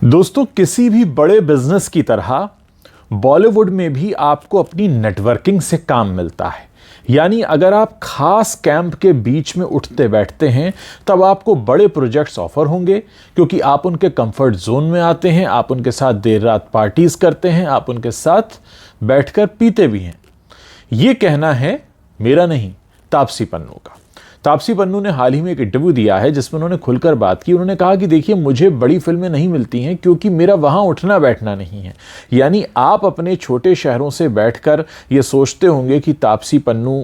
दोस्तों, किसी भी बड़े बिजनेस की तरह बॉलीवुड में भी आपको अपनी नेटवर्किंग से काम मिलता है। यानी अगर आप खास कैंप के बीच में उठते बैठते हैं तब आपको बड़े प्रोजेक्ट्स ऑफर होंगे, क्योंकि आप उनके कंफर्ट जोन में आते हैं, आप उनके साथ देर रात पार्टीज करते हैं, आप उनके साथ बैठकर पीते भी हैं। यह कहना है मेरा नहीं, तापसी पन्नू का। तापसी पन्नू ने हाल ही में एक इंटरव्यू दिया है जिसमें उन्होंने खुलकर बात की। उन्होंने कहा कि देखिए, मुझे बड़ी फिल्में नहीं मिलती हैं क्योंकि मेरा वहां उठना बैठना नहीं है। यानी आप अपने छोटे शहरों से बैठकर ये सोचते होंगे कि तापसी पन्नू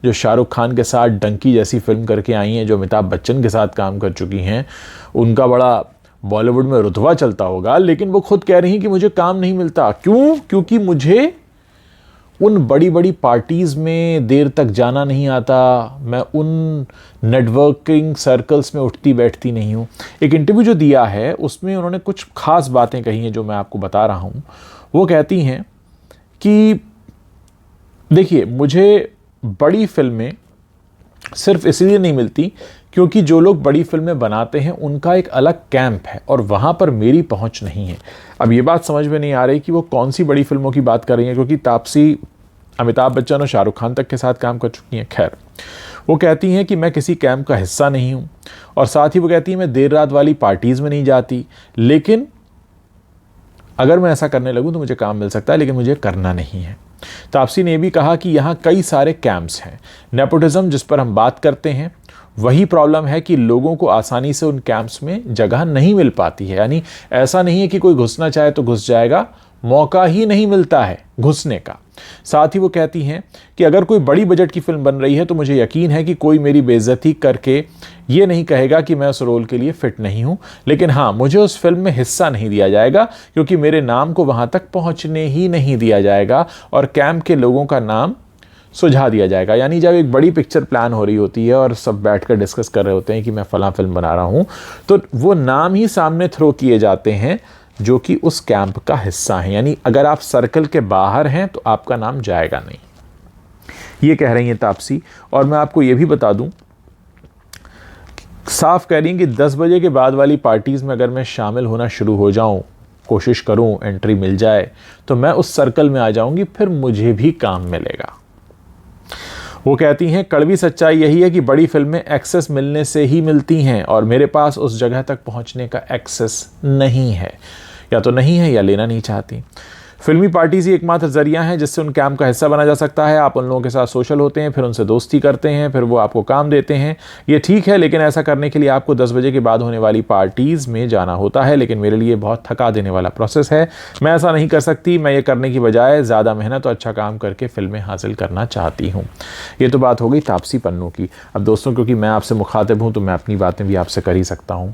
जो शाहरुख खान के साथ डंकी जैसी फिल्म करके आई हैं, जो अमिताभ बच्चन के साथ काम कर चुकी हैं, उनका बड़ा बॉलीवुड में रुतबा चलता होगा। लेकिन वो खुद कह रही हैं कि मुझे काम नहीं मिलता। क्यों? क्योंकि मुझे उन बड़ी बड़ी पार्टीज़ में देर तक जाना नहीं आता, मैं उन नेटवर्किंग सर्कल्स में उठती बैठती नहीं हूँ। एक इंटरव्यू जो दिया है उसमें उन्होंने कुछ खास बातें कही हैं जो मैं आपको बता रहा हूँ। वो कहती हैं कि देखिए, मुझे बड़ी फिल्में सिर्फ इसलिए नहीं मिलती क्योंकि जो लोग बड़ी फिल्में बनाते हैं उनका एक अलग कैंप है और वहाँ पर मेरी पहुँच नहीं है। अब ये बात समझ में नहीं आ रही कि वो कौन सी बड़ी फिल्मों की बात कर रही हैं, क्योंकि तापसी अमिताभ बच्चन और शाहरुख खान तक के साथ काम कर चुकी हैं। खैर, वो कहती हैं कि मैं किसी कैंप का हिस्सा नहीं हूँ, और साथ ही वो कहती हैं मैं देर रात वाली पार्टीज़ में नहीं जाती, लेकिन अगर मैं ऐसा करने लगूँ तो मुझे काम मिल सकता है, लेकिन मुझे करना नहीं है। तापसी ने भी कहा कि यहाँ कई सारे कैंप्स हैं। नेपोटिज्म जिस पर हम बात करते हैं, वही प्रॉब्लम है कि लोगों को आसानी से उन कैंप्स में जगह नहीं मिल पाती है। यानी ऐसा नहीं है कि कोई घुसना चाहे तो घुस जाएगा, मौका ही नहीं मिलता है घुसने का। साथ ही वो कहती हैं कि अगर कोई बड़ी बजट की फिल्म बन रही है तो मुझे यकीन है कि कोई मेरी बेइज्जती करके ये नहीं कहेगा कि मैं उस रोल के लिए फिट नहीं हूं, लेकिन हाँ, मुझे उस फिल्म में हिस्सा नहीं दिया जाएगा क्योंकि मेरे नाम को वहां तक पहुंचने ही नहीं दिया जाएगा और कैंप के लोगों का नाम सुझा दिया जाएगा। यानी जब एक बड़ी पिक्चर प्लान हो रही होती है और सब बैठकर डिस्कस कर रहे होते हैं कि मैं फलां फिल्म बना रहा हूं, तो वो नाम ही सामने थ्रो किए जाते हैं जो कि उस कैंप का हिस्सा है। यानी अगर आप सर्कल के बाहर हैं तो आपका नाम जाएगा नहीं, ये कह रही हैं तापसी। और मैं आपको ये भी बता दूं, साफ कह रही हैं कि 10 बजे के बाद वाली पार्टीज में अगर मैं शामिल होना शुरू हो जाऊं, कोशिश करूं, एंट्री मिल जाए, तो मैं उस सर्कल में आ जाऊंगी, फिर मुझे भी काम मिलेगा। वो कहती हैं कड़वी सच्चाई यही है कि बड़ी फिल्में एक्सेस मिलने से ही मिलती हैं और मेरे पास उस जगह तक पहुंचने का एक्सेस नहीं है, या तो नहीं है या लेना नहीं चाहती। फिल्मी पार्टीज ही एकमात्र जरिया है जिससे उन कैंप का हिस्सा बना जा सकता है। आप उन लोगों के साथ सोशल होते हैं, फिर उनसे दोस्ती करते हैं, फिर वो आपको काम देते हैं। ये ठीक है, लेकिन ऐसा करने के लिए आपको 10 बजे के बाद होने वाली पार्टीज में जाना होता है, लेकिन मेरे लिए बहुत थका देने वाला प्रोसेस है। मैं ऐसा नहीं कर सकती। मैं ये करने की बजाय ज़्यादा मेहनत और अच्छा काम करके फिल्में हासिल करना चाहती हूँ। ये तो बात हो गई तापसी पन्नू की। अब दोस्तों, क्योंकि मैं आपसे मुखातिब हूँ तो मैं अपनी बातें भी आपसे कर ही सकता हूँ।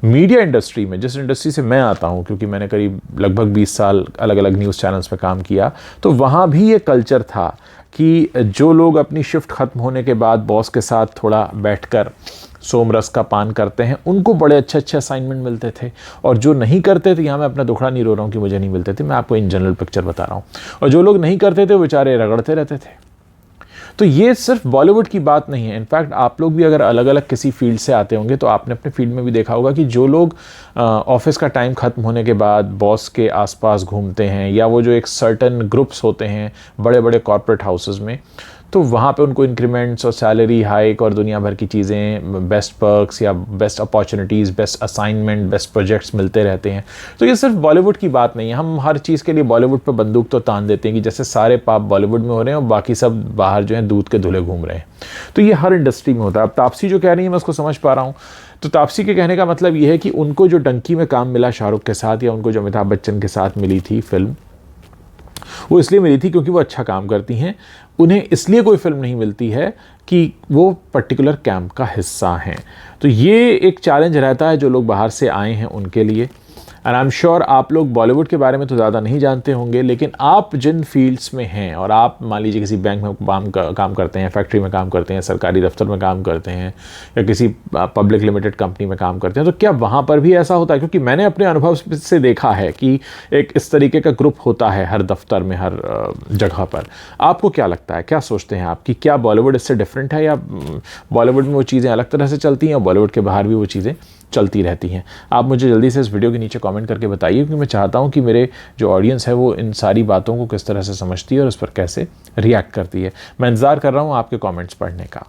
मीडिया इंडस्ट्री में, जिस इंडस्ट्री से मैं आता हूं, क्योंकि मैंने करीब लगभग 20 साल अलग अलग न्यूज़ चैनल्स पे काम किया, तो वहाँ भी ये कल्चर था कि जो लोग अपनी शिफ्ट ख़त्म होने के बाद बॉस के साथ थोड़ा बैठकर सोमरस का पान करते हैं, उनको बड़े अच्छे अच्छे असाइनमेंट मिलते थे, और जो नहीं करते थे, यहाँ मैं अपना दुखड़ा नहीं रो रहा हूँ कि मुझे नहीं मिलते थे, मैं आपको इन जनरल पिक्चर बता रहा हूँ, और जो लोग नहीं करते थे वो बेचारे रगड़ते रहते थे। तो ये सिर्फ बॉलीवुड की बात नहीं है। इनफैक्ट आप लोग भी अगर अलग अलग किसी फील्ड से आते होंगे तो आपने अपने फील्ड में भी देखा होगा कि जो लोग ऑफिस का टाइम ख़त्म होने के बाद बॉस के आसपास घूमते हैं, या वो जो एक सर्टन ग्रुप्स होते हैं बड़े बड़े कॉर्पोरेट हाउसेस में, तो वहाँ पे उनको इंक्रीमेंट्स और सैलरी हाइक और दुनिया भर की चीज़ें, बेस्ट पर्क्स या best opportunities, best assignment, best projects मिलते रहते हैं। तो ये सिर्फ बॉलीवुड की बात नहीं है। हम हर चीज़ के लिए बॉलीवुड पे बंदूक तो तान देते हैं कि जैसे सारे पाप बॉलीवुड में हो रहे हैं और बाकी सब बाहर जो है दूध के धुले घूम रहे हैं। तो ये हर इंडस्ट्री में होता है। अब तापसी जो कह रही है मैं उसको समझ पा रहा हूँ। तो तापसी के कहने का मतलब ये है कि उनको जो डंकी में काम मिला शाहरुख के साथ, या उनको जो अमिताभ बच्चन के साथ मिली थी फिल्म, वो इसलिए मिली थी क्योंकि वो अच्छा काम करती हैं। उन्हें इसलिए कोई फिल्म नहीं मिलती है कि वो पर्टिकुलर कैंप का हिस्सा हैं। तो ये एक चैलेंज रहता है जो लोग बाहर से आए हैं उनके लिए। एंड आई एम श्योर आप लोग बॉलीवुड के बारे में तो ज़्यादा नहीं जानते होंगे, लेकिन आप जिन फील्ड्स में हैं, और आप मान लीजिए किसी बैंक में काम करते हैं, फैक्ट्री में काम करते हैं, सरकारी दफ्तर में काम करते हैं, या किसी पब्लिक लिमिटेड कंपनी में काम करते हैं, तो क्या वहाँ पर भी ऐसा होता है? क्योंकि मैंने अपने अनुभव से देखा है कि एक इस तरीके का ग्रुप होता है हर दफ्तर में, हर जगह पर। आपको क्या लगता है, क्या सोचते हैं आप कि क्या बॉलीवुड इससे डिफरेंट है, या बॉलीवुड में वो चीज़ें अलग तरह से चलती हैं और बॉलीवुड के बाहर भी वो चीज़ें चलती रहती हैं। आप मुझे जल्दी से इस वीडियो के नीचे कमेंट करके बताइए, क्योंकि मैं चाहता हूं कि मेरे जो ऑडियंस है वो इन सारी बातों को किस तरह से समझती है और उस पर कैसे रिएक्ट करती है। मैं इंतज़ार कर रहा हूं आपके कमेंट्स पढ़ने का।